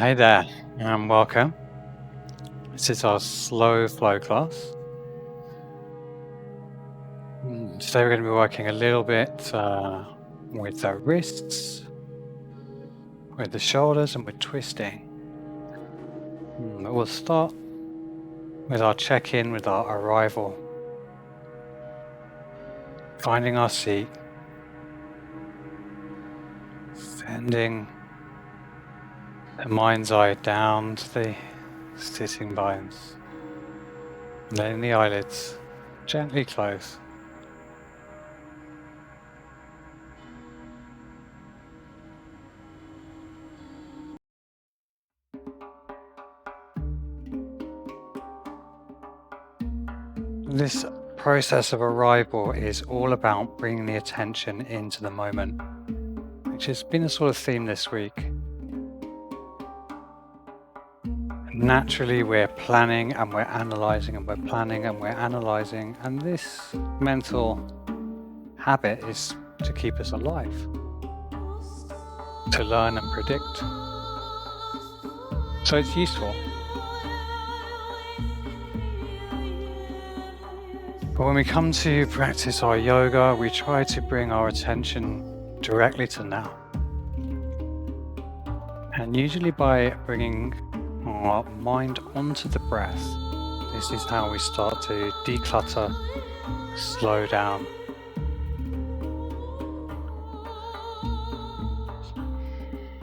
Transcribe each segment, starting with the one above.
Hi there, and welcome. This is our slow flow class. Today we're going to be working a little bit with the wrists, with the shoulders, and with twisting. But we'll start with our check-in, with our arrival. Finding our seat. Sending the mind's eye down to the sitting bones. Letting the eyelids gently close. This process of arrival is all about bringing the attention into the moment, which has been a sort of theme this week. Naturally, we're planning and we're analysing and we're planning and we're analysing, and this mental habit is to keep us alive, to learn and predict. So it's useful. But when we come to practice our yoga, we try to bring our attention directly to now. And usually by bringing our mind onto the breath, this is how we start to declutter, slow down.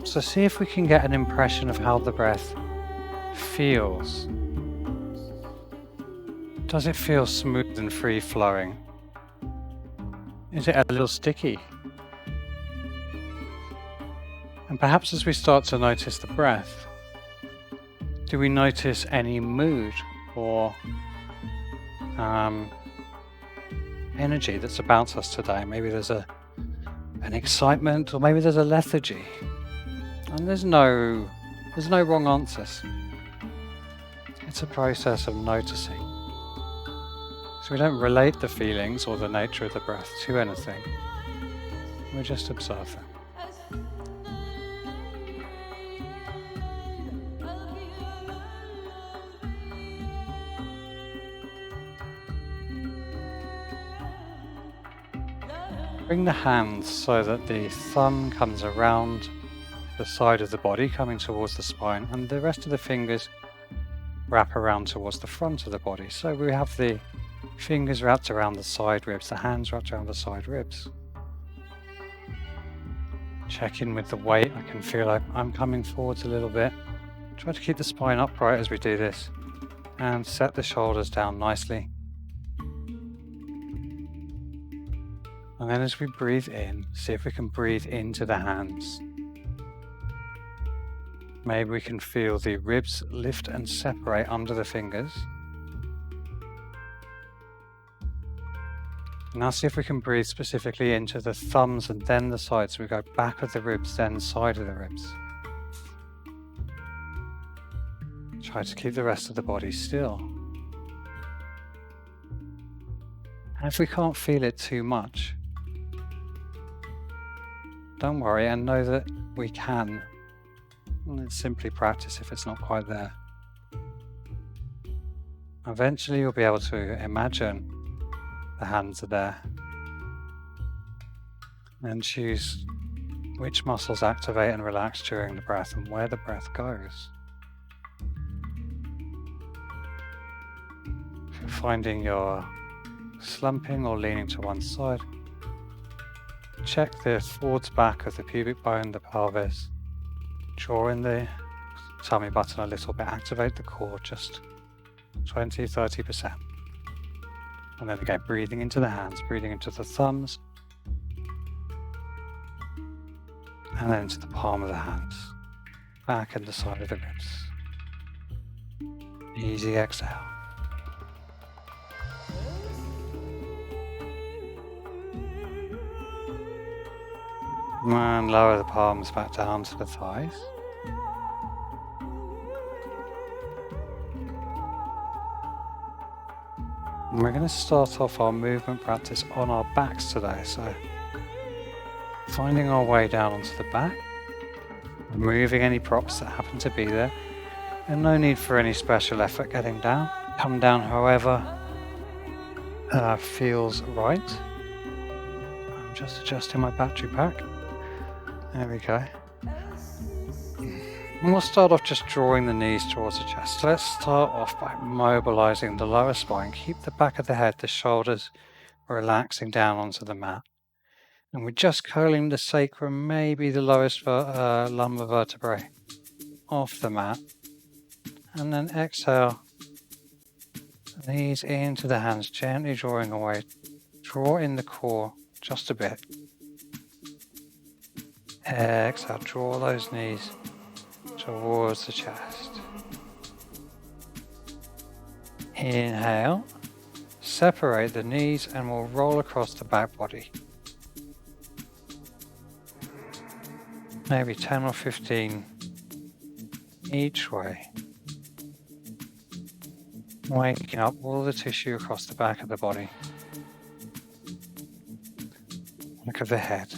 So see if we can get an impression of how the breath feels. Does it feel smooth and free-flowing? Is it a little sticky? And perhaps as we start to notice the breath, do we notice any mood or energy that's about us today? Maybe there's an excitement, or maybe there's a lethargy. And there's no wrong answers. It's a process of noticing. So we don't relate the feelings or the nature of the breath to anything. We just observe them. Bring the hands so that the thumb comes around the side of the body, coming towards the spine, and the rest of the fingers wrap around towards the front of the body. So we have the fingers wrapped around the side ribs, the hands wrapped around the side ribs. Check in with the weight. I can feel like I'm coming forwards a little bit. Try to keep the spine upright as we do this, and set the shoulders down nicely. And then as we breathe in, see if we can breathe into the hands. Maybe we can feel the ribs lift and separate under the fingers. Now see if we can breathe specifically into the thumbs and then the sides. So we go back of the ribs, then side of the ribs. Try to keep the rest of the body still. And if we can't feel it too much, don't worry and know that we can. Let's simply practice if it's not quite there. Eventually you'll be able to imagine the hands are there and choose which muscles activate and relax during the breath and where the breath goes. If you're finding you're slumping or leaning to one side, check the forwards back of the pubic bone, the pelvis. Draw in the tummy button a little bit, activate the core just 20-30%. And then again, breathing into the hands, breathing into the thumbs, and then into the palm of the hands, back and the side of the ribs. Easy exhale. And lower the palms back down to the thighs. And we're going to start off our movement practice on our backs today. So finding our way down onto the back, removing any props that happen to be there, and no need for any special effort getting down. Come down however feels right. I'm just adjusting my battery pack. There we go. And we'll start off just drawing the knees towards the chest. So let's start off by mobilizing the lower spine. Keep the back of the head, the shoulders relaxing down onto the mat. And we're just curling the sacrum, maybe the lowest lumbar vertebrae, off the mat. And then exhale, knees into the hands, gently drawing away. Draw in the core just a bit. Exhale, draw those knees towards the chest. Inhale, separate the knees and we'll roll across the back body. Maybe 10 or 15 each way. Waking up all the tissue across the back of the body. Back of the head.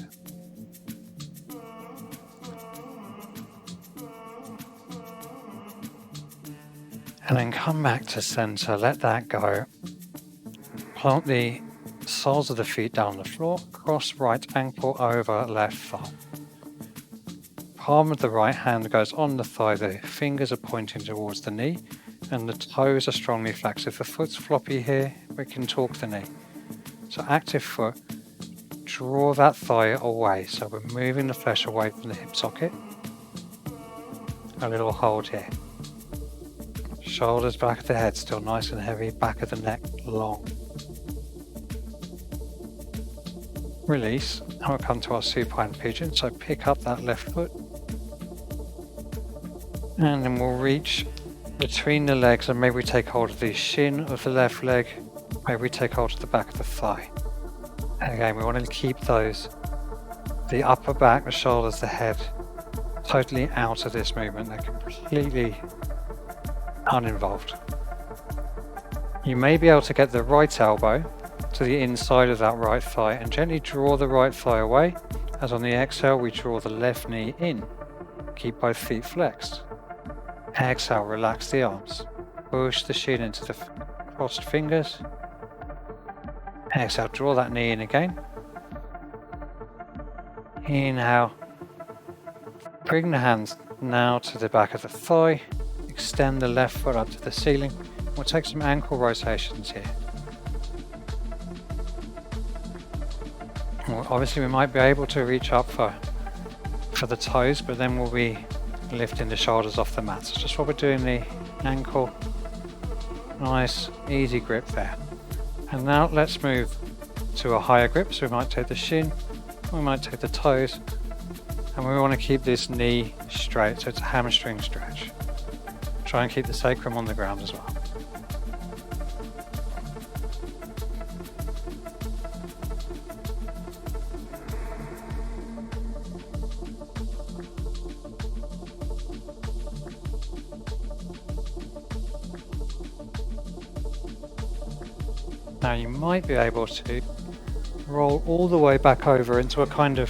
And then come back to center, let that go. Plant the soles of the feet down the floor, cross right ankle over left thumb. Palm of the right hand goes on the thigh, the fingers are pointing towards the knee, and the toes are strongly flexed. If the foot's floppy here, we can torque the knee. So active foot, draw that thigh away. So we're moving the flesh away from the hip socket. A little hold here. Shoulders back of the head still nice and heavy, back of the neck long. Release, and we'll come to our supine pigeon. So pick up that left foot, and then we'll reach between the legs, and maybe we take hold of the shin of the left leg, maybe we take hold of the back of the thigh. And again, we want to keep those, the upper back, the shoulders, the head, totally out of this movement. They're completely uninvolved. You may be able to get the right elbow to the inside of that right thigh and gently draw the right thigh away, as on the exhale we draw the left knee in. Keep both feet flexed. Exhale, relax the arms. Push the shin into the crossed fingers. Exhale, draw that knee in again. Inhale. Bring the hands now to the back of the thigh. Extend the left foot up to the ceiling. We'll take some ankle rotations here. Well, obviously we might be able to reach up for the toes, but then we'll be lifting the shoulders off the mat. So just what we're doing, the ankle, nice easy grip there. And now let's move to a higher grip. So we might take the shin, we might take the toes, and we want to keep this knee straight, so it's a hamstring stretch. Try and keep the sacrum on the ground as well. Now you might be able to roll all the way back over into a kind of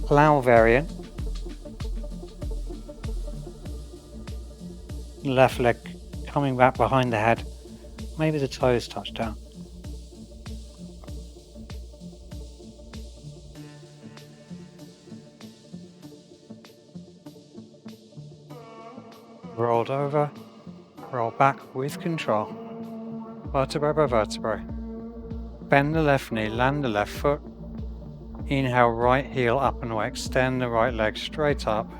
plow variant. Left leg coming back behind the head, maybe the toes touch down. Rolled over, roll back with control, vertebrae by vertebrae. Bend the left knee, land the left foot. Inhale, right heel up and away, extend the right leg straight up.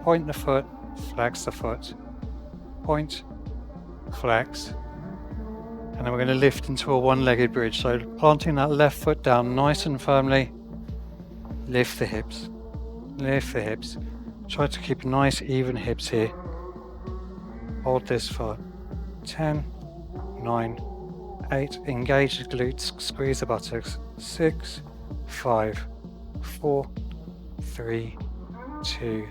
Point the foot, flex the foot. Point, flex, and then we're going to lift into a one-legged bridge. So planting that left foot down nice and firmly, lift the hips, lift the hips. Try to keep nice even hips here. Hold this for 10, 9, 8, engage the glutes, squeeze the buttocks, 6, 5, 4, 3, 2,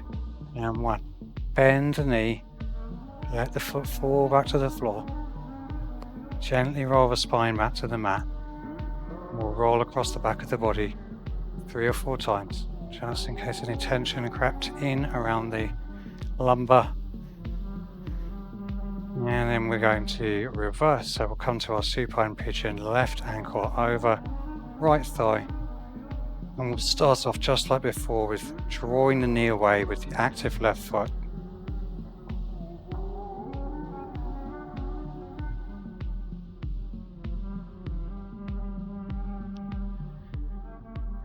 and 1. Bend the knee. Let the foot fall back to the floor. Gently roll the spine back to the mat. We'll roll across the back of the body 3 or 4 times. just in case any tension crept in around the lumbar. And then we're going to reverse, so we'll come to our supine pigeon, left ankle over, right thigh. And we'll start off just like before with drawing the knee away with the active left foot.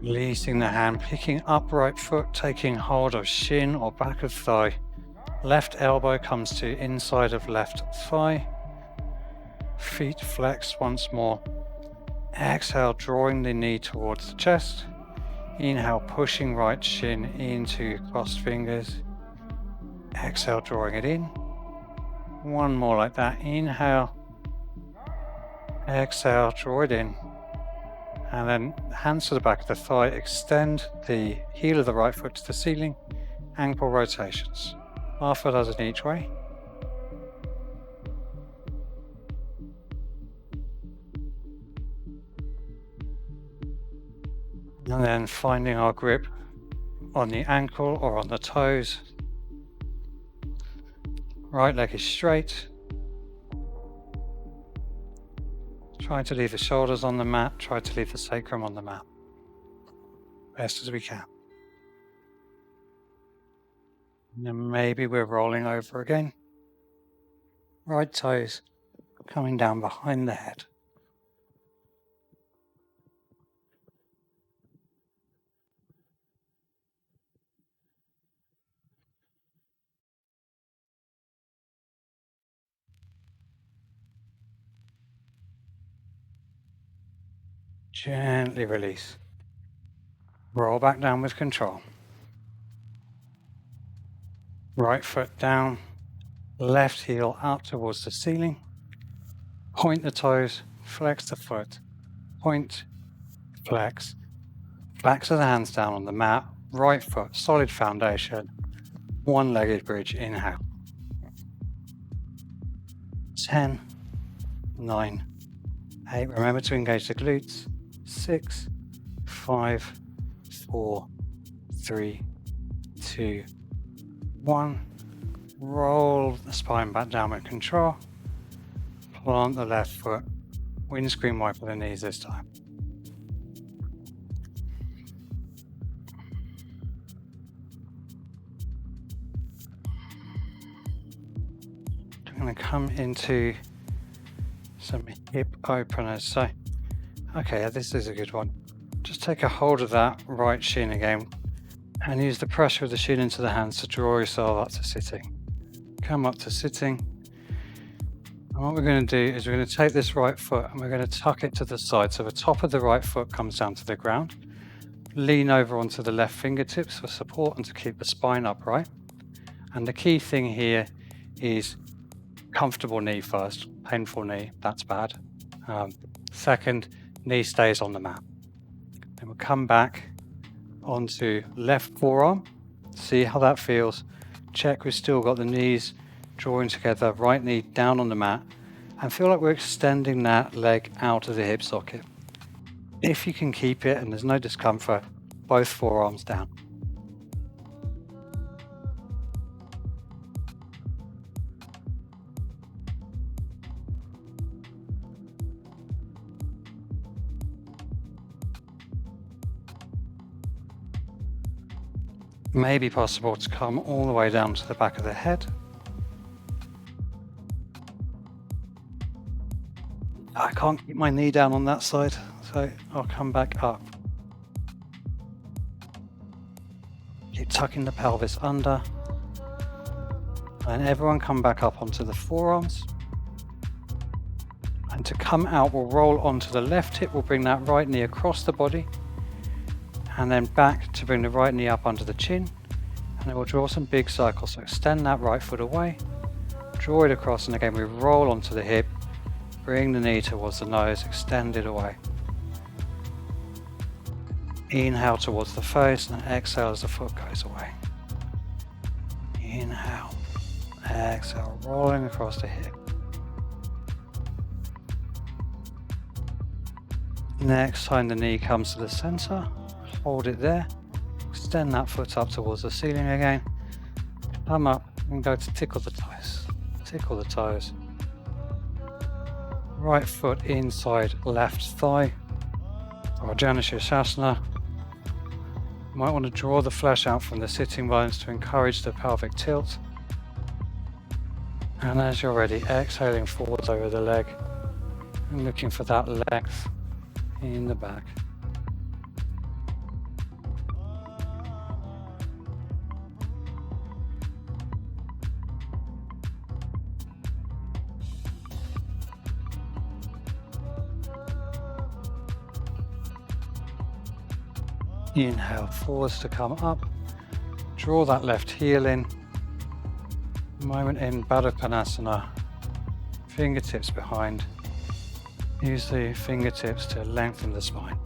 Releasing the hand, picking up right foot, taking hold of shin or back of thigh. Left elbow comes to inside of left thigh. Feet flexed once more. Exhale, drawing the knee towards the chest. Inhale, pushing right shin into crossed fingers. Exhale, drawing it in. One more like that. Inhale. Exhale, draw it in. And then hands to the back of the thigh. Extend the heel of the right foot to the ceiling. Ankle rotations. Half a dozen each way. And then finding our grip on the ankle or on the toes. Right leg is straight. Try to leave the shoulders on the mat. Try to leave the sacrum on the mat. Best as we can. And then maybe we're rolling over again. Right toes coming down behind the head. Gently release. Roll back down with control. Right foot down, left heel up towards the ceiling. Point the toes, flex the foot. Point, flex. Backs of the hands down on the mat. Right foot, solid foundation. One-legged bridge, inhale. 10, 9, 8. Remember to engage the glutes. 6, 5, 4, 3, 2, 1. Roll the spine back down with control. Plant the left foot. Windscreen wiper the knees this time. I'm going to come into some hip openers. So, okay, this is a good one. Just take a hold of that right shin again and use the pressure of the shin into the hands to draw yourself up to sitting. Come up to sitting. And what we're going to do is we're going to take this right foot and we're going to tuck it to the side. So the top of the right foot comes down to the ground. Lean over onto the left fingertips for support and to keep the spine upright. And the key thing here is comfortable knee first. Painful knee, that's bad. Second, knee stays on the mat. Then we'll come back onto left forearm. See how that feels. Check we've still got the knees drawing together, right knee down on the mat, and feel like we're extending that leg out of the hip socket. If you can keep it and there's no discomfort, both forearms down. May be possible to come all the way down to the back of the head. I can't keep my knee down on that side, so I'll come back up. Keep tucking the pelvis under. And everyone come back up onto the forearms. And to come out, we'll roll onto the left hip. We'll bring that right knee across the body. And then back to bring the right knee up under the chin. And then we'll draw some big circles. So extend that right foot away. Draw it across, and again we roll onto the hip. Bring the knee towards the nose, extend it away. Inhale towards the face and exhale as the foot goes away. Inhale, exhale, rolling across the hip. Next time the knee comes to the center, hold it there. extend that foot up towards the ceiling again. Come up and go to tickle the toes. Tickle the toes. Right foot inside left thigh. Or Janusirshasana. You might want to draw the flesh out from the sitting bones to encourage the pelvic tilt. And as you're ready, exhaling forwards over the leg and looking for that length in the back. Inhale, forwards to come up. Draw that left heel in. Moment in Baddha Konasana. Fingertips behind. Use the fingertips to lengthen the spine.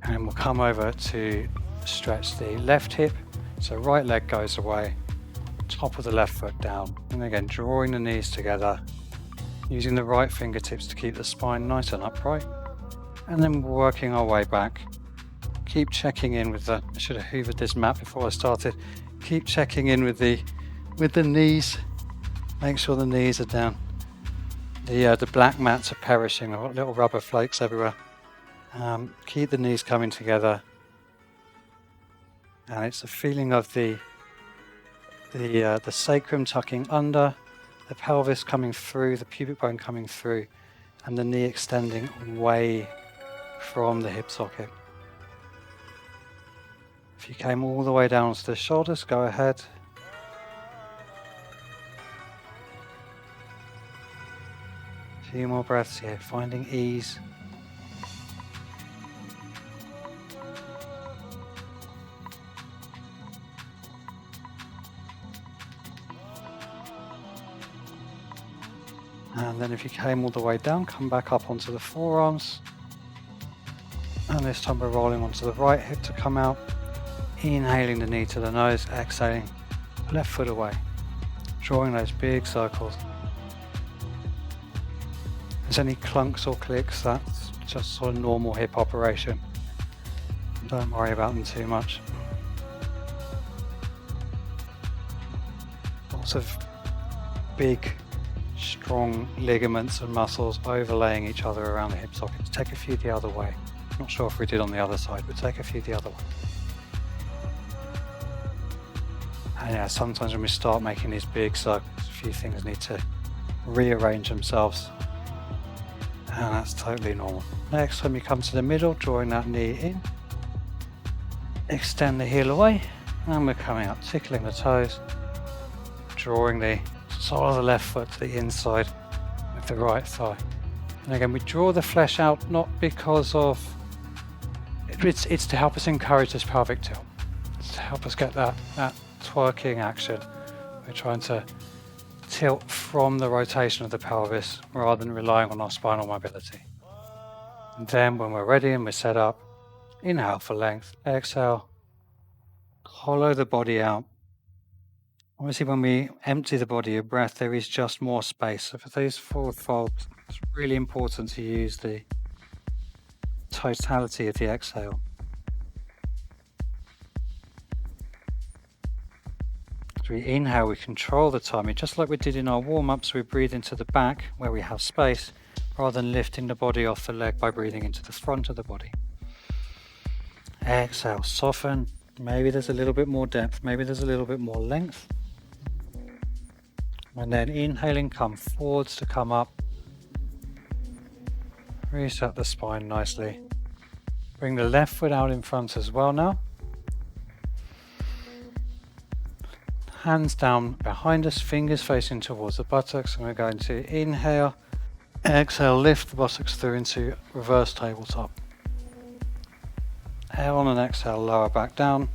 And we'll come over to stretch the left hip. So right leg goes away. Top of the left foot down. And again, drawing the knees together. Using the right fingertips to keep the spine nice and upright. And then working our way back. Keep checking in with the, I should have hoovered this mat before I started. Keep checking in with the knees. Make sure the knees are down. The black mats are perishing. I've got little rubber flakes everywhere. Keep the knees coming together. And it's a feeling of the sacrum tucking under, the pelvis coming through, the pubic bone coming through, and the knee extending away from the hip socket. If you came all the way down to the shoulders, go ahead. A few more breaths here, finding ease. And then if you came all the way down, come back up onto the forearms. And this time we're rolling onto the right hip to come out. Inhaling the knee to the nose, exhaling, left foot away. Drawing those big circles. If there's any clunks or clicks, that's just sort of normal hip operation. Don't worry about them too much. Lots of big, strong ligaments and muscles overlaying each other around the hip sockets. Take a few the other way. Not sure if we did on the other side, but take a few the other way. And yeah, sometimes when we start making these big circles, a few things need to rearrange themselves. And that's totally normal. Next time you come to the middle, drawing that knee in. Extend the heel away. And we're coming up, tickling the toes. Drawing the sole of the left foot to the inside with the right thigh. And again, we draw the flesh out not because of... It's to help us encourage this pelvic tilt. It's to help us get that twerking action. We're trying to tilt from the rotation of the pelvis rather than relying on our spinal mobility. And then when we're ready and we're set up, inhale for length, exhale, hollow the body out. Obviously when we empty the body of breath, there is just more space. So for these forward folds, it's really important to use the totality of the exhale. As we inhale, we control the timing, just like we did in our warm-ups. We breathe into the back where we have space, rather than lifting the body off the leg by breathing into the front of the body. Exhale, soften. Maybe there's a little bit more depth, maybe there's a little bit more length. And then inhaling, come forwards to come up. Reset the spine nicely. Bring the left foot out in front as well now. Hands down behind us, fingers facing towards the buttocks, and we're going to inhale, exhale, lift the buttocks through into reverse tabletop. Exhale on an exhale, lower back down.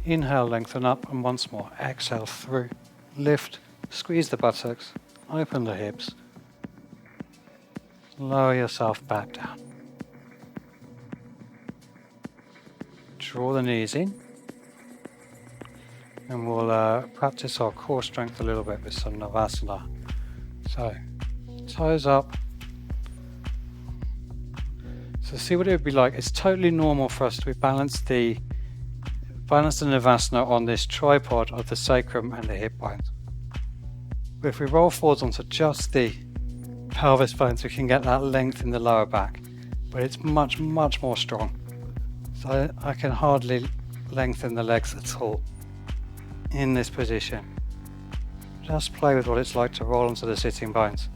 Inhale, lengthen up, and once more, exhale through, lift, squeeze the buttocks, open the hips, lower yourself back down. Draw the knees in. And we'll practice our core strength a little bit with some Navasana. So, toes up, So see what it would be like. It's totally normal for us to balance the Navasana on this tripod of the sacrum and the hip bones. But if we roll forwards onto just the pelvis bones, we can get that length in the lower back, but it's much more strong. So I can hardly lengthen the legs at all in this position. Just play with what it's like to roll onto the sitting bones,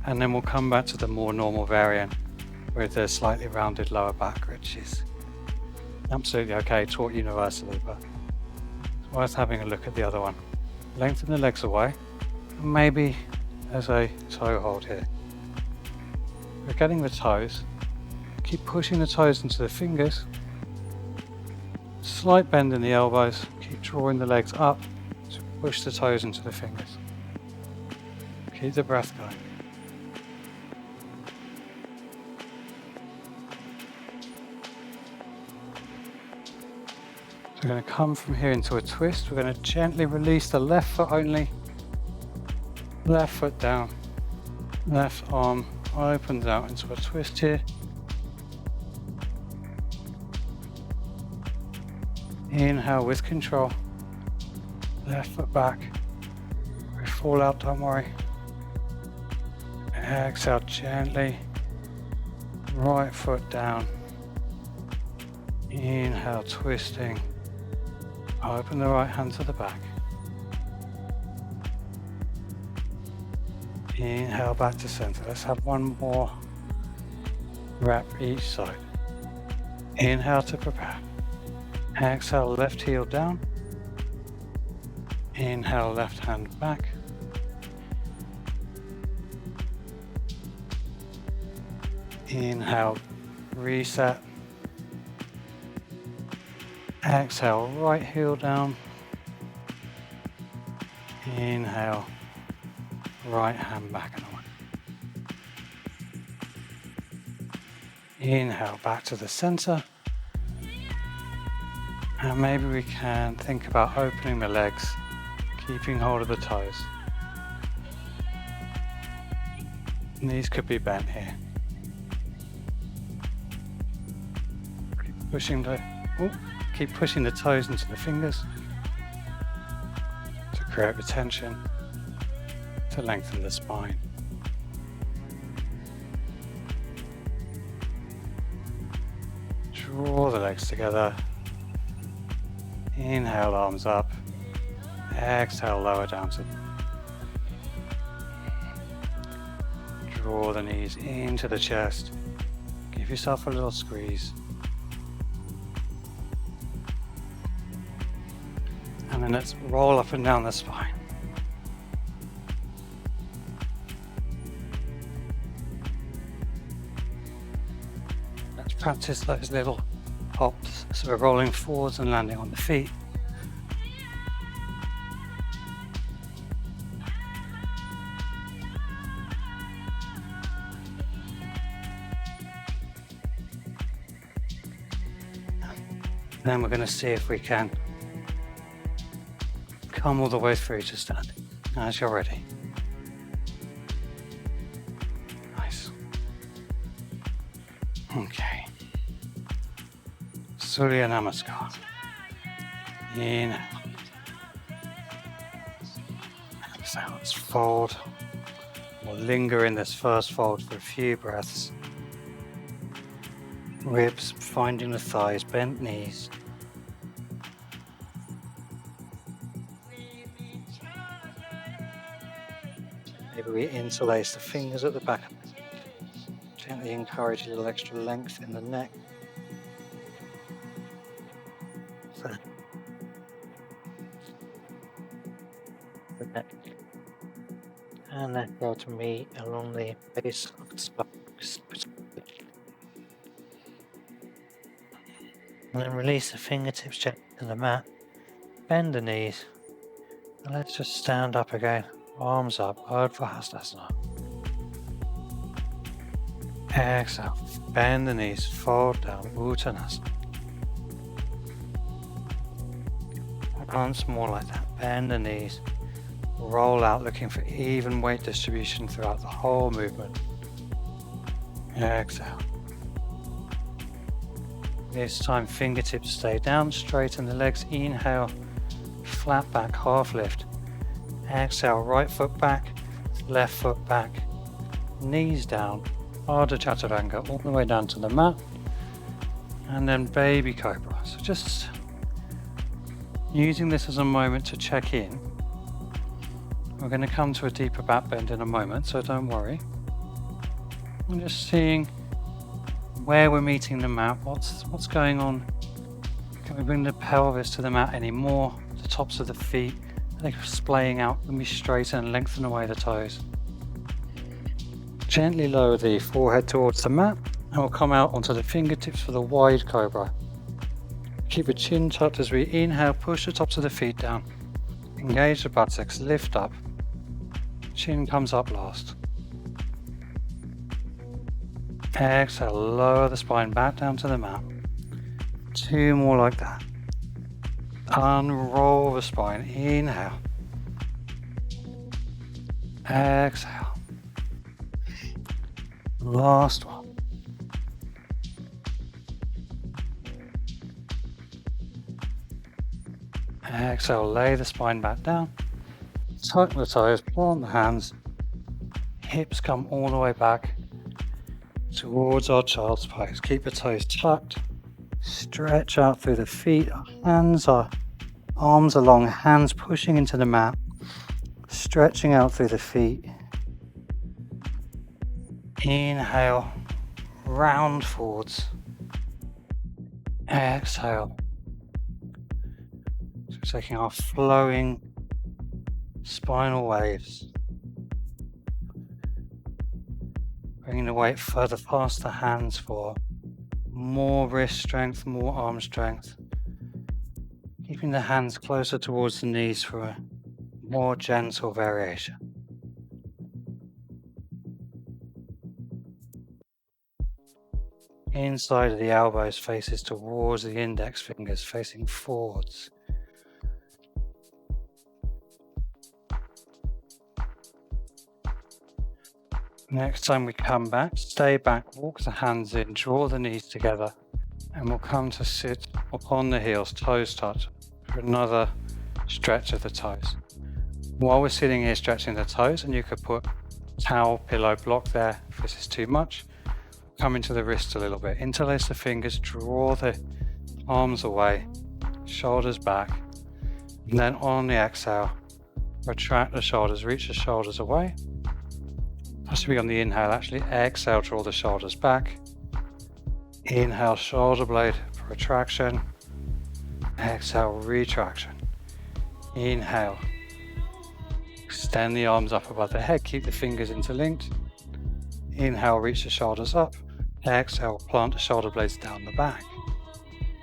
and then we'll come back to the more normal variant with the slightly rounded lower back, which is absolutely okay, taught universally, but it's worth having a look at the other one. Lengthen the legs away, and maybe there's a toe hold here. We're getting the toes, keep pushing the toes into the fingers, slight bend in the elbows, keep drawing the legs up to push the toes into the fingers. Keep the breath going. We're going to come from here into a twist. We're going to gently release the left foot only. Left foot down. Left arm opens out into a twist here. Inhale with control. Left foot back. We fall out, don't worry. Exhale gently. Right foot down. Inhale, twisting. Open the right hand to the back. Inhale back to center. Let's have one more wrap each side. Inhale to prepare. Exhale, left heel down. Inhale, left hand back. Inhale, reset. Exhale, right heel down. Inhale, right hand back and away. Inhale, back to the center. And maybe we can think about opening the legs, keeping hold of the toes. Knees could be bent here. Keep pushing the toes into the fingers to create retention, to lengthen the spine. Draw the legs together. Inhale, arms up. Exhale, lower down to. Draw the knees into the chest. Give yourself a little squeeze. And then let's roll up and down the spine. Let's practice those little hops. So we're rolling forwards and landing on the feet. Then we're going to see if we can come all the way through to standing, as you're ready. Nice. Okay. Surya Namaskar. Inhale. Exhale, let's fold. We'll linger in this first fold for a few breaths. Ribs finding the thighs, bent knees. Maybe we interlace the fingers at the back. Gently encourage a little extra length in the neck. So, the neck. And then go to meet along the base of the spine. And then release the fingertips gently to the mat. Bend the knees. And let's just stand up again. Arms up, Urdhva Hastasana. Exhale, bend the knees, fold down, Uttanasana. Once more like that, bend the knees, roll out, looking for even weight distribution throughout the whole movement. Exhale. This time fingertips stay down, straighten the legs, inhale, flat back, half lift. Exhale, right foot back, left foot back, knees down, Ardha Chaturanga all the way down to the mat, and then baby cobra. So just using this as a moment to check in. We're going to come to a deeper back bend in a moment, so don't worry. I'm just seeing where we're meeting the mat, what's going on. Can we bring the pelvis to the mat any more? The tops of the feet, are they splaying out? Can we straighten and lengthen away the toes? Gently lower the forehead towards the mat, and we'll come out onto the fingertips for the wide cobra. Keep the chin tucked as we inhale, push the tops of the feet down. Engage the buttocks, lift up. Chin comes up last. Exhale, lower the spine back down to the mat. 2 more like that. Unroll the spine, inhale. Exhale. Last one. Exhale, lay the spine back down. Tuck the toes, plant the hands. Hips come all the way back towards our child's pose. Keep the toes tucked. Stretch out through the feet. Hands are arms along, hands pushing into the mat. Stretching out through the feet. Inhale, round forwards. Exhale. So taking our flowing spinal waves. Bringing the weight further past the hands for more wrist strength, more arm strength. Keeping the hands closer towards the knees for a more gentle variation. Inside of the elbows faces towards the index fingers, facing forwards. Next time we come back, stay back, walk the hands in, draw the knees together, and we'll come to sit upon the heels, toes touch, for another stretch of the toes. While we're sitting here stretching the toes, and you could put towel, pillow, block there if this is too much, come into the wrists a little bit, interlace the fingers, draw the arms away, shoulders back, and then on the exhale, retract the shoulders, reach the shoulders away. Has to be on the inhale actually. Exhale, draw the shoulders back. Inhale, shoulder blade for retraction. Exhale, retraction. Inhale. Extend the arms up above the head, keep the fingers interlinked. Inhale, reach the shoulders up. Exhale, plant the shoulder blades down the back.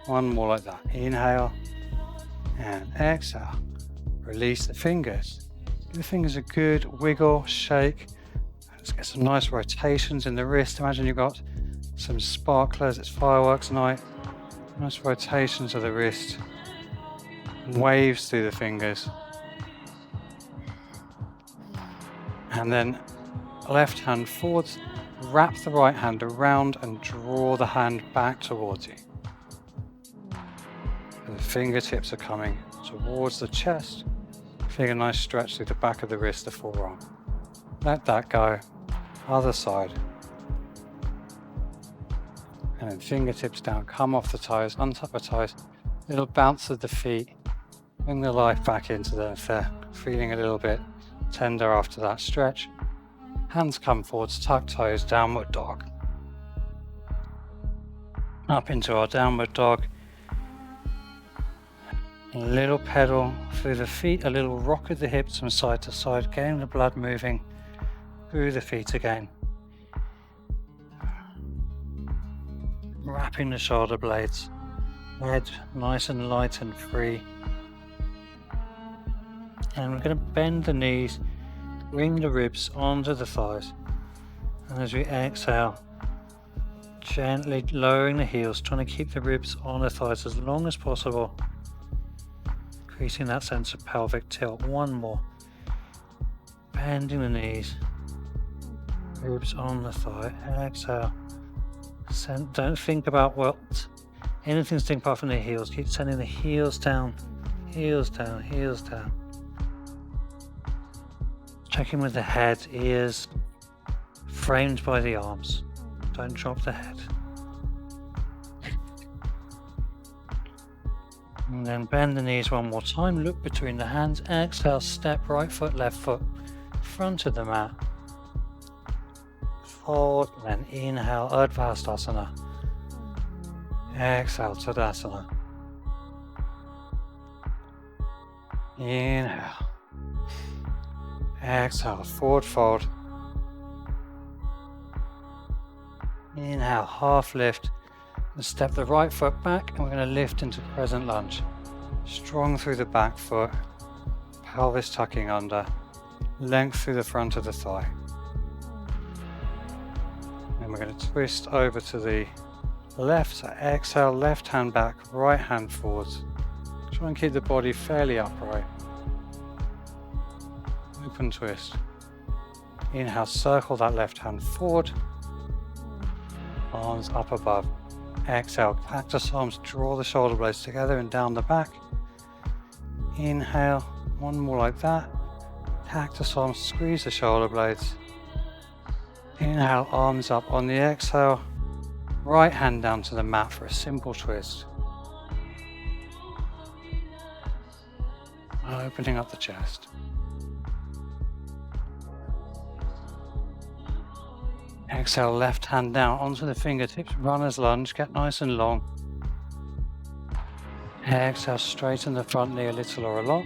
One more like that. Inhale and exhale. Release the fingers. Give the fingers a good wiggle, shake. Let's get some nice rotations in the wrist. Imagine you've got some sparklers, it's fireworks night. Nice rotations of the wrist. Waves through the fingers. And then left hand forwards, wrap the right hand around and draw the hand back towards you. And the fingertips are coming towards the chest. Feeling a nice stretch through the back of the wrist, the forearm. Let that go. Other side. And then fingertips down, come off the toes, untap the toes. Little bounce of the feet. Bring the life back into them if they're feeling a little bit tender after that stretch. Hands come forwards, tuck toes, downward dog. Up into our downward dog. A little pedal through the feet, a little rock of the hips from side to side, getting the blood moving through the feet again. Wrapping the shoulder blades, head nice and light and free. And we're going to bend the knees, bring the ribs onto the thighs. And as we exhale, gently lowering the heels, trying to keep the ribs on the thighs as long as possible. Increasing that sense of pelvic tilt. One more. Bending the knees. Ribs on the thigh. Exhale. Don't think about what Anything sticking apart from the heels, keep sending the heels down, heels down, heels down. Checking with the head, ears, framed by the arms. Don't drop the head. And then bend the knees one more time, look between the hands, exhale, step right foot, left foot, front of the mat. Forward, then inhale, Urdhva Hastasana. Exhale, Tadasana. Inhale. Exhale, forward fold. Inhale, half lift. And step the right foot back and we're going to lift into crescent lunge. Strong through the back foot, pelvis tucking under, length through the front of the thigh. And we're going to twist over to the left, so exhale, left hand back, right hand forwards. Try and keep the body fairly upright. Open twist. Inhale, circle that left hand forward. Arms up above. Exhale, cactus arms, draw the shoulder blades together and down the back. Inhale, one more like that. Cactus arms, squeeze the shoulder blades. Inhale, arms up on the exhale. Right hand down to the mat for a simple twist. Opening up the chest. Exhale, left hand down onto the fingertips, runner's lunge, get nice and long. Exhale, straighten the front knee a little or a lot.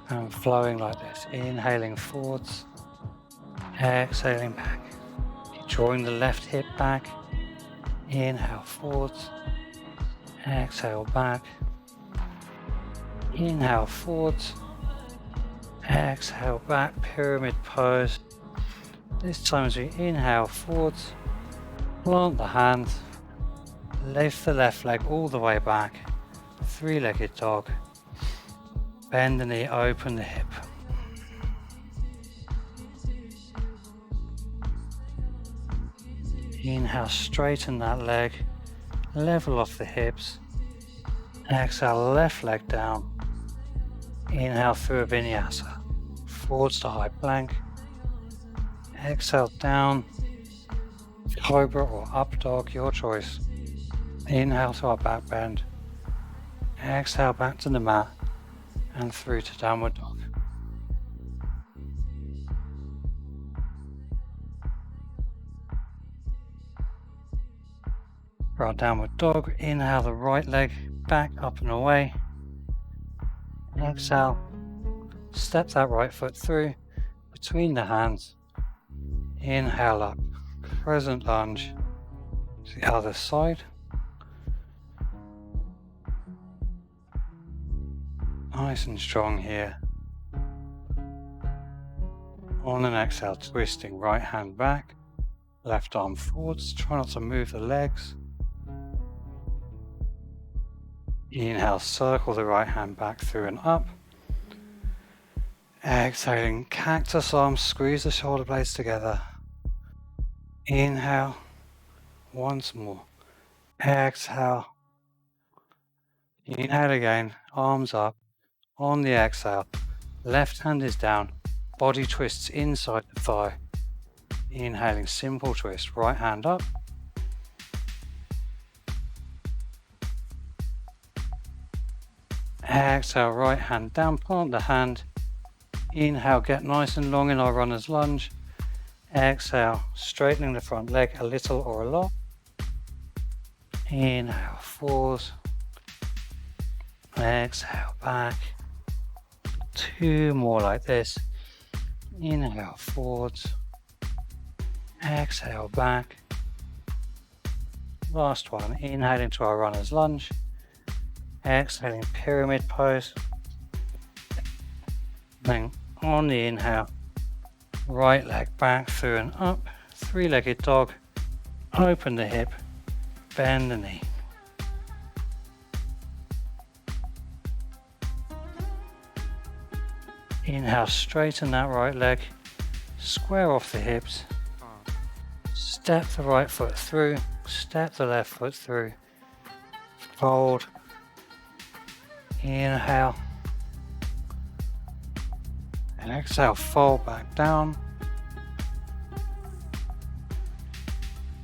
And flowing like this, inhaling forwards, exhaling back. Drawing the left hip back, inhale forwards, exhale back, inhale forwards, exhale back, pyramid pose. This time as we inhale forwards, plant the hand, lift the left leg all the way back, three-legged dog, bend the knee, open the hip. Inhale, straighten that leg, level off the hips. Exhale, left leg down. Inhale through a vinyasa, forwards to high plank. Exhale down, cobra or up dog, your choice. Inhale to our back bend. Exhale back to the mat and through to downward dog. For our downward dog, inhale the right leg back, up and away. Exhale, step that right foot through between the hands. Inhale up, crescent lunge to the other side. Nice and strong here. On an exhale, twisting right hand back, left arm forwards. Try not to move the legs. Inhale, circle the right hand back through and up. Exhaling, cactus arms, squeeze the shoulder blades together. Inhale, once more. Exhale. Inhale again, arms up. On the exhale, left hand is down, body twists inside the thigh. Inhaling, simple twist, right hand up. Exhale, right hand down, plant the hand. Inhale, get nice and long in our runner's lunge. Exhale, straightening the front leg a little or a lot. Inhale, forwards. Exhale, back. Two more like this. Inhale, forwards. Exhale, back. Last one, inhaling to our runner's lunge. Exhaling, pyramid pose. Then on the inhale, right leg back through and up, three-legged dog, open the hip, bend the knee. Inhale, straighten that right leg, square off the hips, step the right foot through, Step the left foot through. Fold. Inhale. And exhale, fold back down.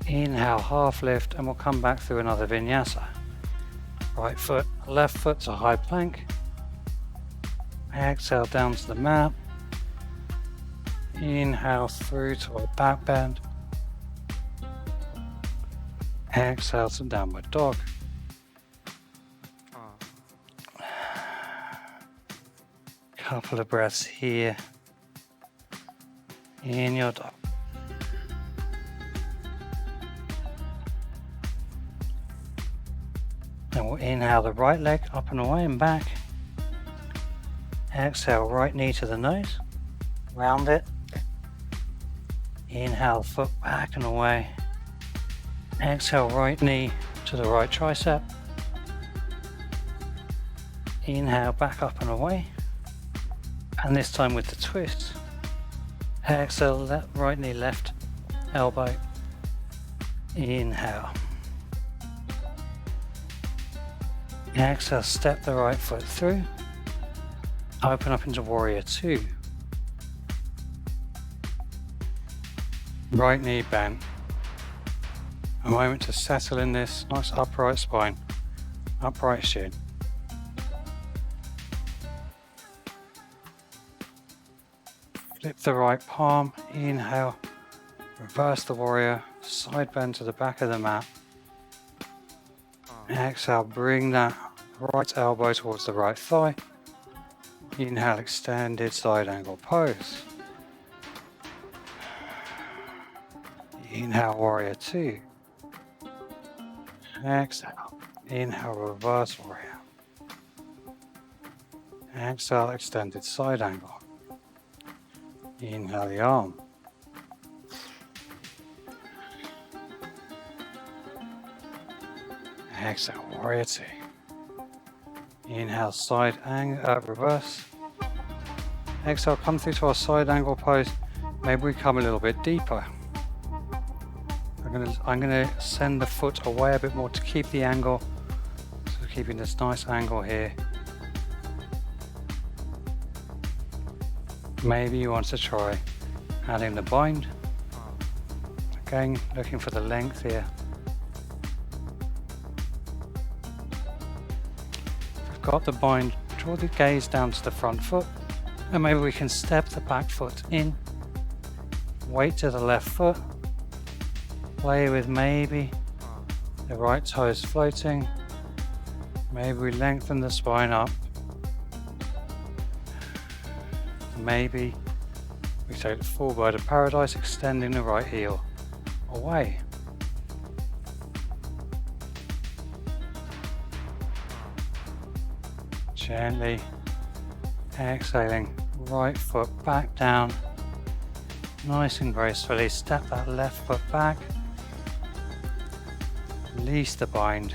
Inhale, half lift, and we'll come back through another vinyasa. Right foot, left foot to high plank. Exhale down to the mat. Inhale through to a back bend. Exhale to downward dog. Couple of breaths here in your dog. And we'll inhale the right leg up and away and back. Exhale, right knee to the nose. Round it. Inhale, foot back and away. Exhale, right knee to the right tricep. Inhale, back up and away. And this time with the twist. Exhale, right knee, left elbow. Inhale. Exhale, step the right foot through. Open up into warrior two. Right knee bent. A moment to settle in this nice upright spine, upright shin. Flip the right palm, inhale, reverse the warrior, side bend to the back of the mat. Exhale, bring that right elbow towards the right thigh. Inhale, extended side angle pose. Inhale, warrior two. Exhale, inhale, reverse warrior. Exhale, extended side angle. Inhale the arm. Exhale, warrior two. Inhale, side angle, reverse. Exhale, come through to our side angle pose. Maybe we come a little bit deeper. I'm gonna send the foot away a bit more to keep the angle. So keeping this nice angle here. Maybe you want to try adding the bind. Again, looking for the length here. If we've got the bind, draw the gaze down to the front foot, and maybe we can step the back foot in, weight to the left foot, play with maybe the right toes floating, maybe we lengthen the spine up, maybe we take the full bird of paradise, extending the right heel away. Gently exhaling, right foot back down, nice and gracefully step that left foot back, release the bind,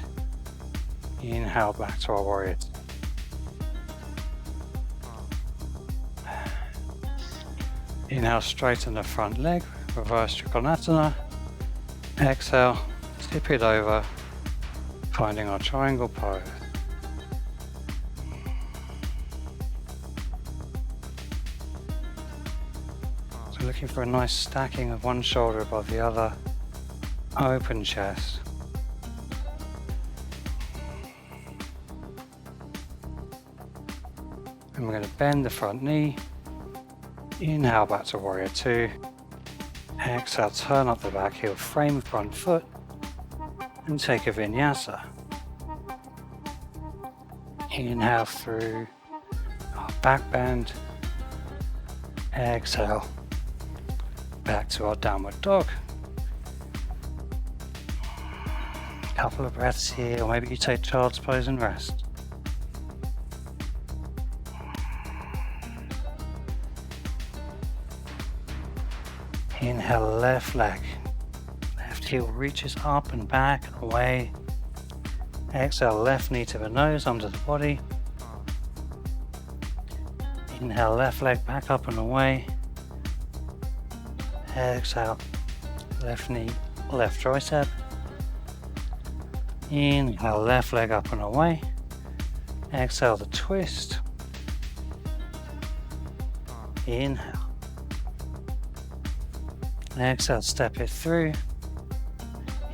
inhale back to our warrior. Inhale, straighten the front leg, reverse Trikonasana. Exhale, tip it over, finding our triangle pose. So looking for a nice stacking of one shoulder above the other, open chest. And we're going to bend the front knee. Inhale back to warrior two. Exhale, turn up the back heel, frame front foot, and take a vinyasa. Inhale through our back bend. Exhale, back to our downward dog. Couple of breaths here, or maybe you take child's pose and rest. Inhale, left leg, left heel reaches up and back and away. Exhale, left knee to the nose, under the body. Inhale, left leg back up and away. Exhale, left knee, left tricep. Inhale, left leg up and away. Exhale the twist. Inhale. Exhale, step it through.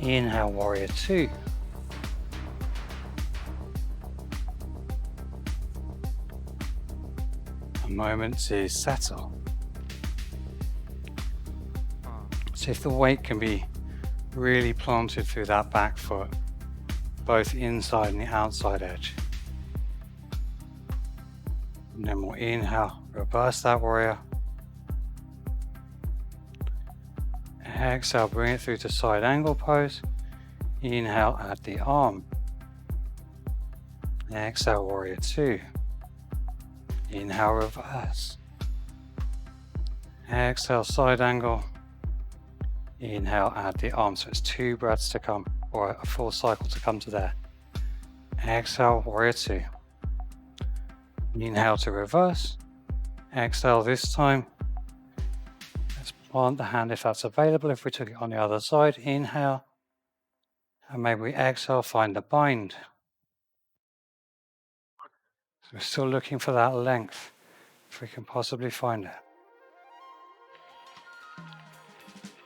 Inhale, warrior two. A moment to settle. See if the weight can be really planted through that back foot, both inside and the outside edge. And then we'll inhale, reverse that warrior. Exhale, bring it through to side angle pose. Inhale, add the arm. Exhale, warrior two. Inhale, reverse. Exhale, side angle. Inhale, add the arm. So it's 2 breaths to come, or a full cycle to come to there. Exhale, warrior two. Inhale to reverse. Exhale this time. Let's plant the hand if that's available. If we took it on the other side, inhale. And maybe we exhale, find the bind. So we're still looking for that length, if we can possibly find it.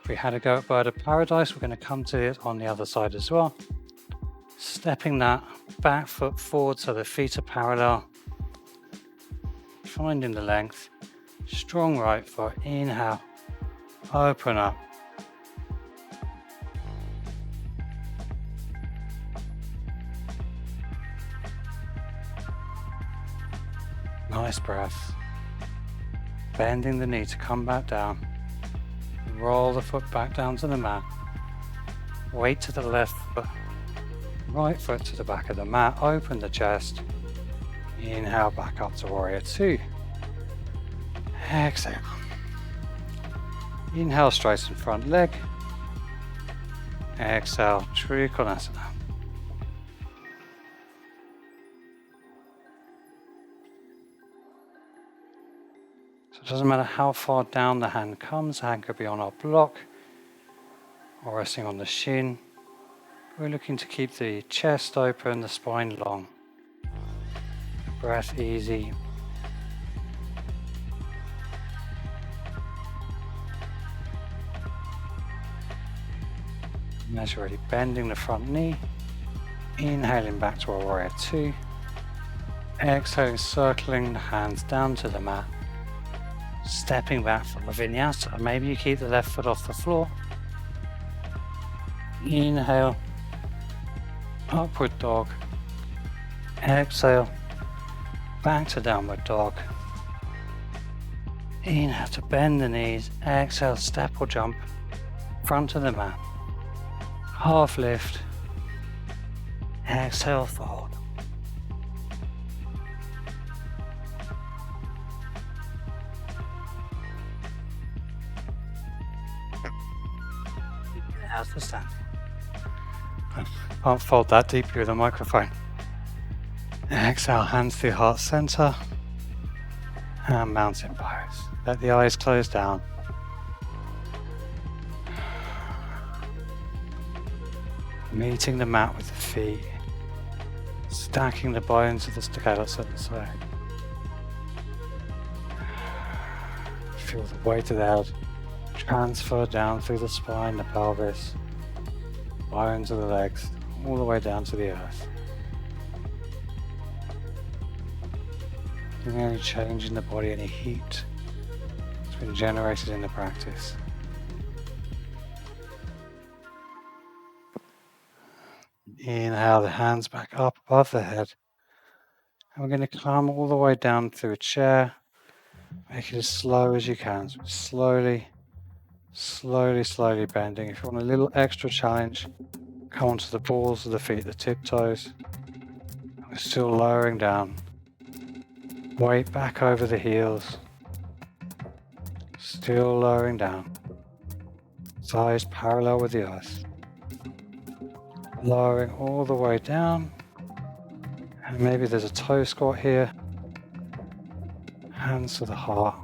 If we had a go at bird of paradise, we're going to come to it on the other side as well. Stepping that back foot forward so the feet are parallel. Finding the length. Strong right foot. Inhale. Open up. Nice breath. Bending the knee to come back down. Roll the foot back down to the mat. Weight to the left foot. Right foot to the back of the mat. Open the chest. Inhale back up to warrior two. Exhale. Inhale, straighten front leg. Exhale, Trikonasana. So it doesn't matter how far down the hand comes. The hand could be on our block or resting on the shin. We're looking to keep the chest open, the spine long. Breath easy. And as you're already bending the front knee, inhaling back to our warrior two. Exhaling, circling the hands down to the mat. Stepping back from a vinyasa. Maybe you keep the left foot off the floor. Inhale, upward dog. Exhale, back to downward dog. Inhale to bend the knees. Exhale, step or jump. Front of the mat. Half lift. Exhale, fold. How's the stand? I can't fold that deeply with a microphone. Exhale, hands to the heart center. And mountain pose. Let the eyes close down. Meeting the mat with the feet. Stacking the bones of the scallops at the side. Feel the weight of the head transfer down through the spine, the pelvis, bones of the legs, all the way down to the earth. Any change in the body, any heat that's been generated in the practice. Inhale the hands back up above the head. And we're going to come all the way down through a chair. Make it as slow as you can. So slowly bending. If you want a little extra challenge, come onto the balls of the feet, the tiptoes. We're still lowering down. Weight back over the heels. Still lowering down. Thighs parallel with the earth. Lowering all the way down. And maybe there's a toe squat here. Hands to the heart.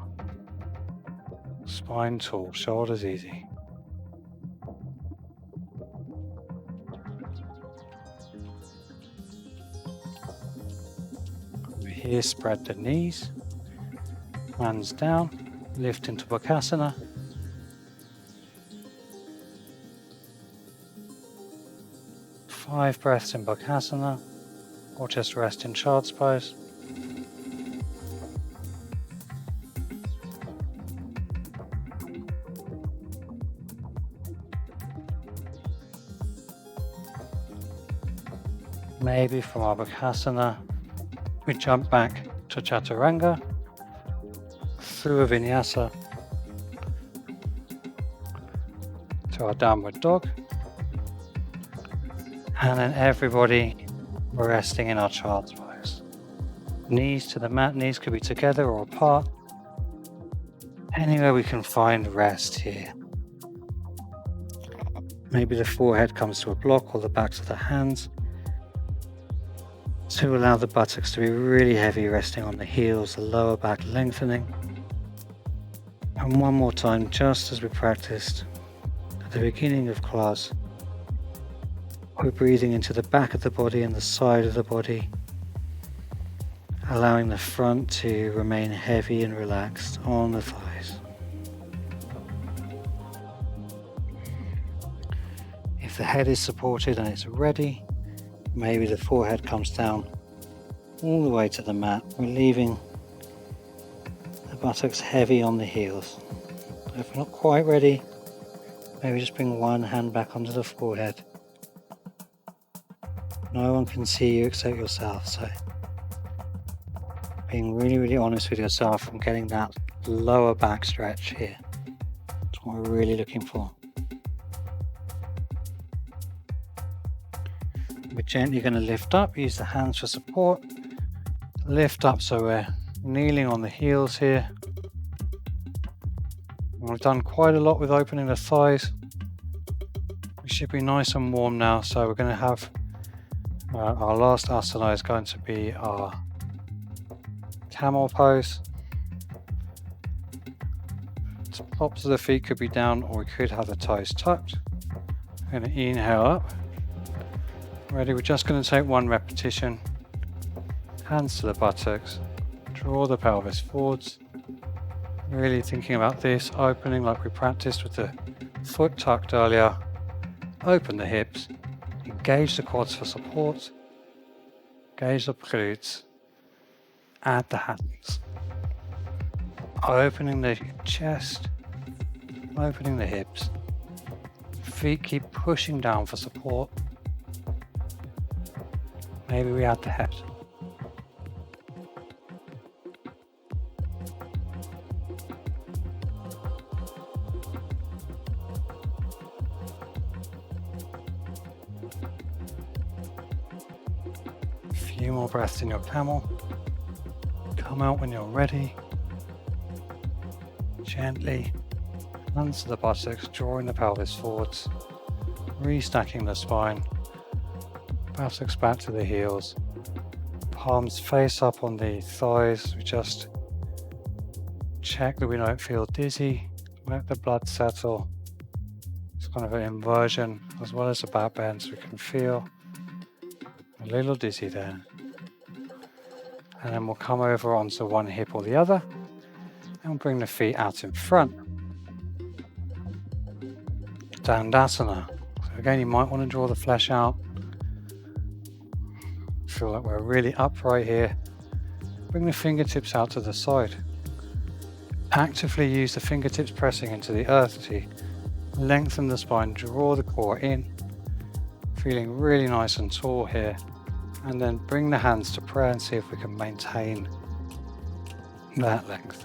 Spine tall, shoulders easy. here, spread the knees, hands down, lift into Bakasana. Five breaths in Bakasana, or just rest in child's pose. Maybe from our Bakasana, we jump back to Chaturanga, through a Vinyasa, to our downward dog, and then everybody resting in our child's pose. Knees to the mat, knees could be together or apart. Anywhere we can find rest here. Maybe the forehead comes to a block or the backs of the hands, to allow the buttocks to be really heavy, resting on the heels, the lower back lengthening. And one more time, just as we practiced at the beginning of class, we're breathing into the back of the body and the side of the body, allowing the front to remain heavy and relaxed on the thighs. If the head is supported and it's ready, maybe the forehead comes down all the way to the mat. We're leaving the buttocks heavy on the heels. If we're not quite ready, maybe just bring one hand back onto the forehead. No one can see you except yourself, so being really, really honest with yourself and getting that lower back stretch here. That's what we're really looking for. We're gently going to lift up, use the hands for support. Lift up so we're kneeling on the heels here. We've done quite a lot with opening the thighs. We should be nice and warm now, so we're going to have our last asana is going to be our camel pose. The tops of the feet could be down, or we could have the toes tucked. We're going to inhale up. Ready, we're just going to take one repetition. Hands to the buttocks, draw the pelvis forwards. Really thinking about this, opening like we practiced with the foot tucked earlier. Open the hips, engage the quads for support, engage the glutes, add the hands. Opening the chest, opening the hips. Feet keep pushing down for support. Maybe we add the head. A few more breaths in your camel. Come out when you're ready. Gently, hands to the buttocks, drawing the pelvis forwards, restacking the spine. Buttocks back to the heels, palms face up on the thighs. We just check that we don't feel dizzy, let the blood settle. It's kind of an inversion as well as a back bend, so we can feel a little dizzy there. And then we'll come over onto one hip or the other and bring the feet out in front. Dandasana. So again, you might want to draw the flesh out. Feel like we're really upright here. Bring the fingertips out to the side. Actively use the fingertips pressing into the earth to lengthen the spine, draw the core in. Feeling really nice and tall here. And then bring the hands to prayer and see if we can maintain that length.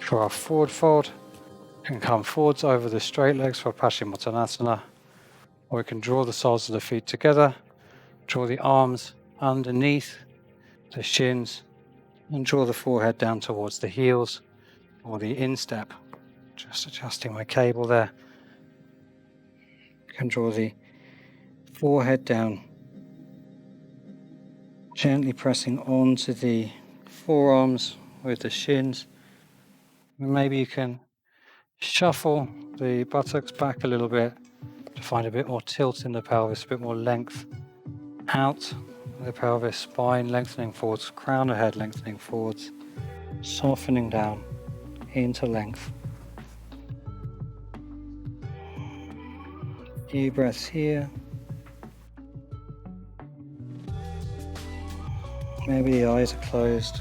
For our forward fold, can come forwards over the straight legs for Paschimottanasana, or we can draw the soles of the feet together, draw the arms underneath the shins, and draw the forehead down towards the heels or the instep. Just adjusting my cable there. You can draw the forehead down, gently pressing onto the forearms with the shins. Maybe you can shuffle the buttocks back a little bit to find a bit more tilt in the pelvis, a bit more length out of the pelvis, spine lengthening forwards, crown of head lengthening forwards, softening down into length. Few breaths here. Maybe the eyes are closed.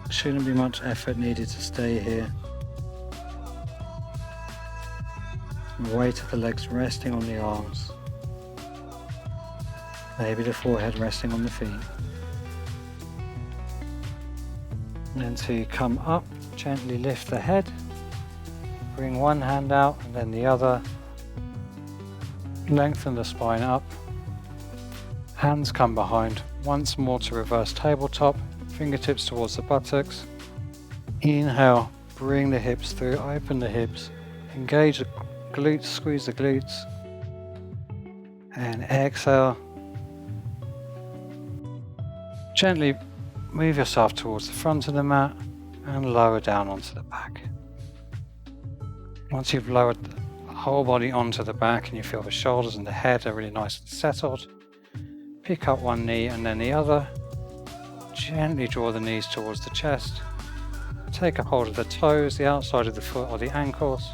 Shouldn't be much effort needed to stay here. The weight of the legs resting on the arms. Maybe the forehead resting on the feet. And then to come up, gently lift the head. Bring one hand out and then the other. Lengthen the spine up. Hands come behind. Once more to reverse tabletop. Fingertips towards the buttocks. Inhale, bring the hips through, open the hips, engage the glutes, squeeze the glutes. And exhale. Gently move yourself towards the front of the mat and lower down onto the back. Once you've lowered the whole body onto the back and you feel the shoulders and the head are really nice and settled, pick up one knee and then the other. Gently draw the knees towards the chest. Take a hold of the toes, the outside of the foot or the ankles.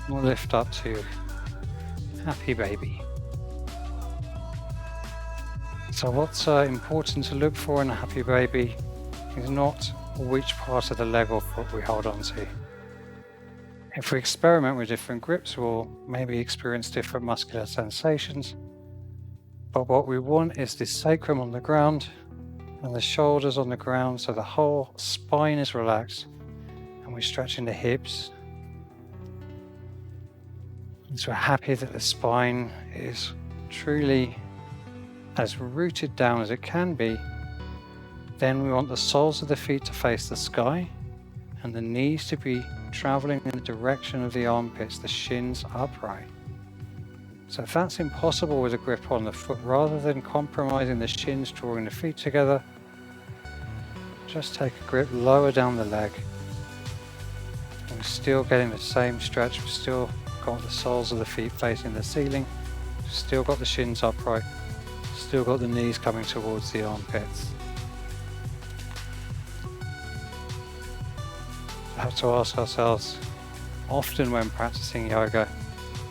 And we'll lift up to happy baby. So what's important to look for in a happy baby is not which part of the leg or foot we hold on to. If we experiment with different grips, we'll maybe experience different muscular sensations. But what we want is the sacrum on the ground and the shoulders on the ground, so the whole spine is relaxed and we're stretching the hips. And so we're happy that the spine is truly as rooted down as it can be. Then we want the soles of the feet to face the sky and the knees to be traveling in the direction of the armpits, the shins upright. So if that's impossible with a grip on the foot, rather than compromising the shins, drawing the feet together, just take a grip lower down the leg. And we're still getting the same stretch. We've still got the soles of the feet facing the ceiling. We've still got the shins upright. Still got the knees coming towards the armpits. We have to ask ourselves often when practicing yoga,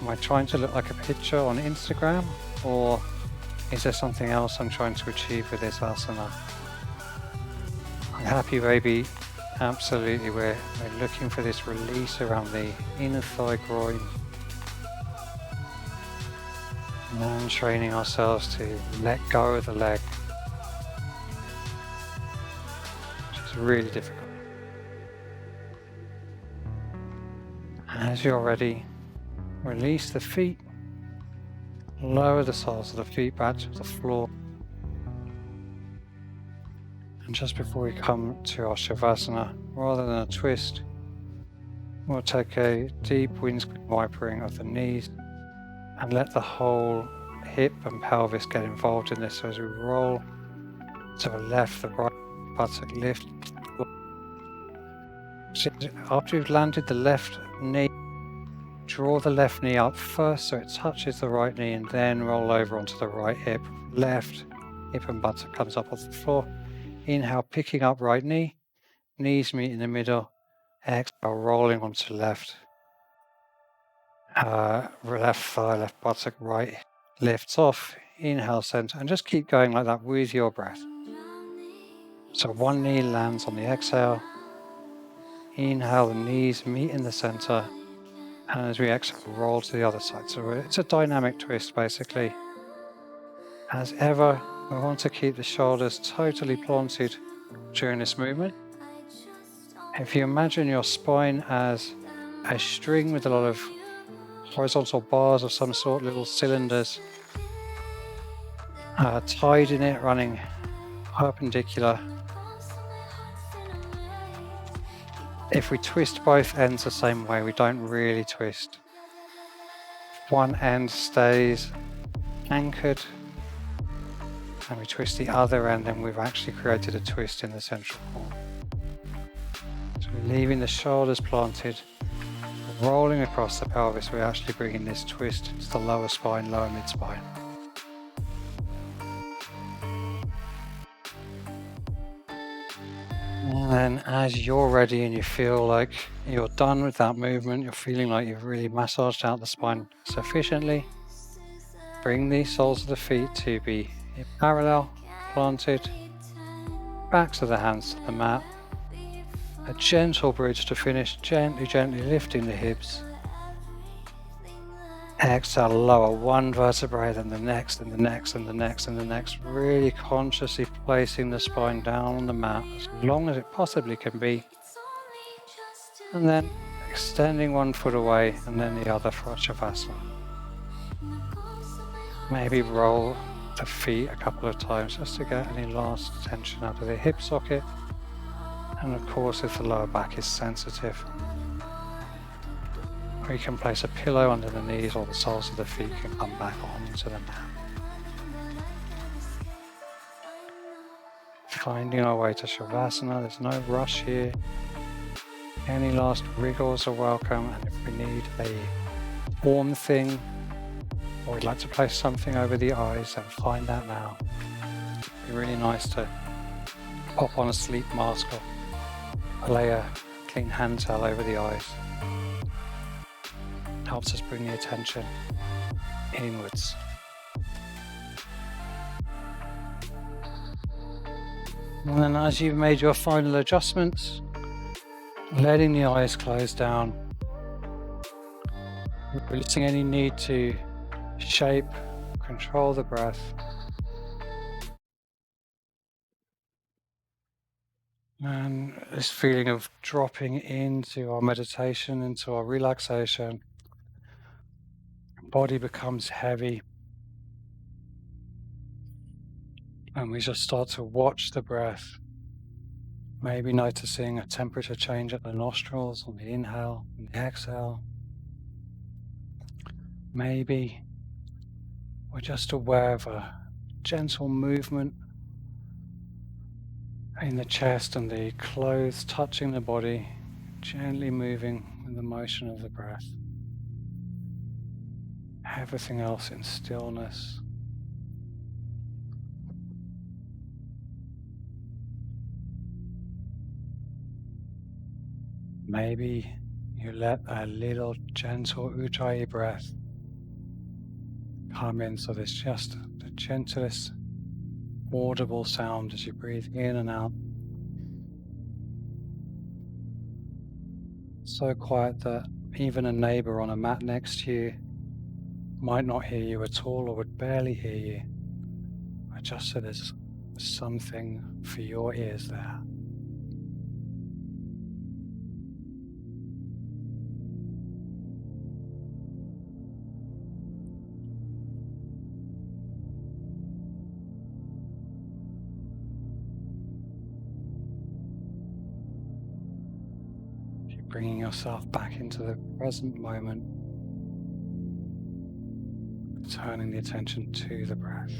am I trying to look like a picture on Instagram, or is there something else I'm trying to achieve with this asana? And happy baby, absolutely, we're looking for this release around the inner thigh groin. And then training ourselves to let go of the leg, which is really difficult. As you're ready, release the feet, lower the soles of the feet back to the floor. And just before we come to our Shavasana, rather than a twist, we'll take a deep windscreen wipering of the knees and let the whole hip and pelvis get involved in this. So as we roll to the left, the right buttock lift. So after you've landed the left knee, draw the left knee up first so it touches the right knee, and then roll over onto the right hip. Left hip and buttock comes up off the floor. Inhale, picking up right knee, knees meet in the middle. Exhale, rolling onto left. Left thigh, left buttock, right lifts off. Inhale, center, and just keep going like that with your breath. So one knee lands on the exhale. Inhale, the knees meet in the center. And as we exhale, roll to the other side. So it's a dynamic twist, basically. As ever, we want to keep the shoulders totally planted during this movement. If you imagine your spine as a string with a lot of horizontal bars of some sort, little cylinders, tied in it, running perpendicular. If we twist both ends the same way, we don't really twist. If one end stays anchored and we twist the other end, then we've actually created a twist in the central point. So leaving the shoulders planted, rolling across the pelvis. We're actually bringing this twist into the lower spine, lower mid-spine. And then as you're ready and you feel like you're done with that movement, you're feeling like you've really massaged out the spine sufficiently, bring the soles of the feet to be parallel, planted, backs of the hands to the mat. A gentle bridge to finish, gently lifting the hips. Exhale, lower one vertebrae, then the next, and the next, and the next, and the next. Really consciously placing the spine down on the mat as long as it possibly can be. And then extending one foot away, and then the other for Shavasana. Maybe roll the feet a couple of times just to get any last tension out of the hip socket. And of course, if the lower back is sensitive, we can place a pillow under the knees, or the soles of the feet can come back onto the mat. Finding our way to Shavasana, there's no rush here. Any last wriggles are welcome, and if we need a warm thing, or we'd like to place something over the eyes, then find that now. It'd be really nice to pop on a sleep mask or lay a clean hand towel over the eyes. Helps us bring the attention inwards. And then as you've made your final adjustments, letting the eyes close down, releasing any need to shape, control the breath. And this feeling of dropping into our meditation, into our relaxation. Body becomes heavy. And we just start to watch the breath. Maybe noticing a temperature change at the nostrils on the inhale and the exhale. Maybe we're just aware of a gentle movement in the chest and the clothes touching the body, gently moving with the motion of the breath. Everything else in stillness. Maybe you let a little gentle Ujjayi breath come in, so there's just the gentlest audible sound as you breathe in and out. So quiet that even a neighbor on a mat next to you might not hear you at all, or would barely hear you. But just so there's something for your ears there. Bringing yourself back into the present moment, turning the attention to the breath.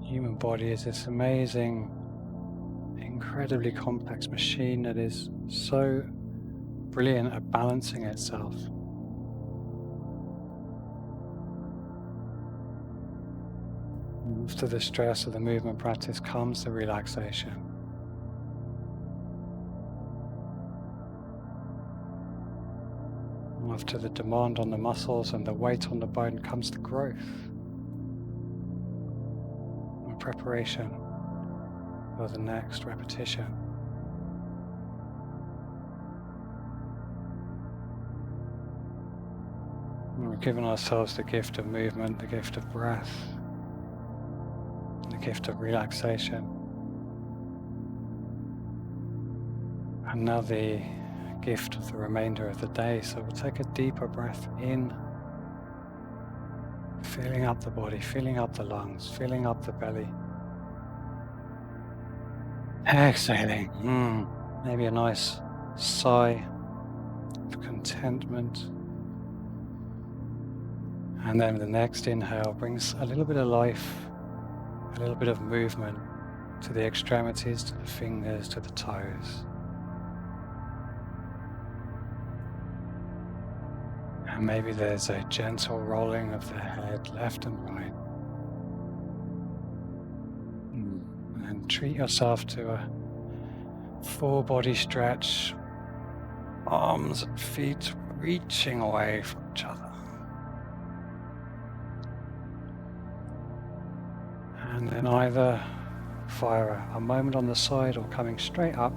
Human body is this amazing, incredibly complex machine that is so brilliant at balancing itself. After the stress of the movement practice comes the relaxation. After the demand on the muscles and the weight on the bone comes the growth. Preparation for the next repetition. And we've given ourselves the gift of movement, the gift of breath, the gift of relaxation. And now the gift of the remainder of the day. So we'll take a deeper breath in, filling up the body, filling up the lungs, filling up the belly. Exhaling. Maybe a nice sigh of contentment. And then the next inhale brings a little bit of life, a little bit of movement to the extremities, to the fingers, to the toes. And maybe there's a gentle rolling of the head left and right. And treat yourself to a full body stretch, arms and feet reaching away from each other. And then either via a moment on the side or coming straight up,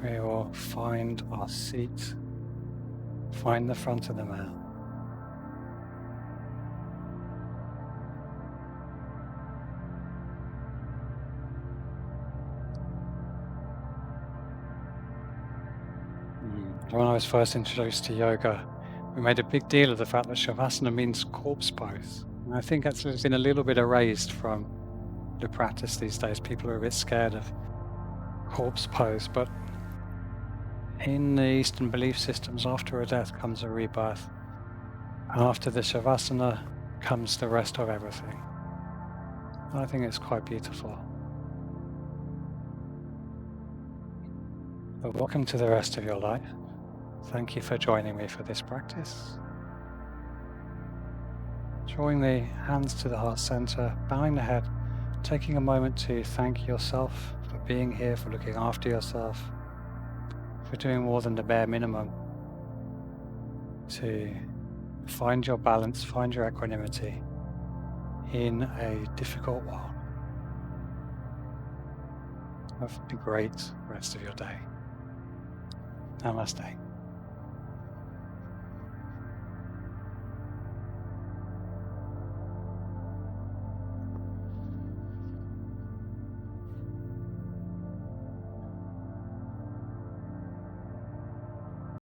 we will find our seat, find the front of the mat. When I was first introduced to yoga, we made a big deal of the fact that Shavasana means corpse pose. And I think that's been a little bit erased from the practice these days. People are a bit scared of corpse pose, but in the Eastern belief systems, after a death comes a rebirth. After the Shavasana comes the rest of everything. I think it's quite beautiful. But welcome to the rest of your life. Thank you for joining me for this practice. Drawing the hands to the heart center, bowing the head, taking a moment to thank yourself for being here, for looking after yourself, for doing more than the bare minimum to find your balance, find your equanimity in a difficult world. Have a great rest of your day. Namaste.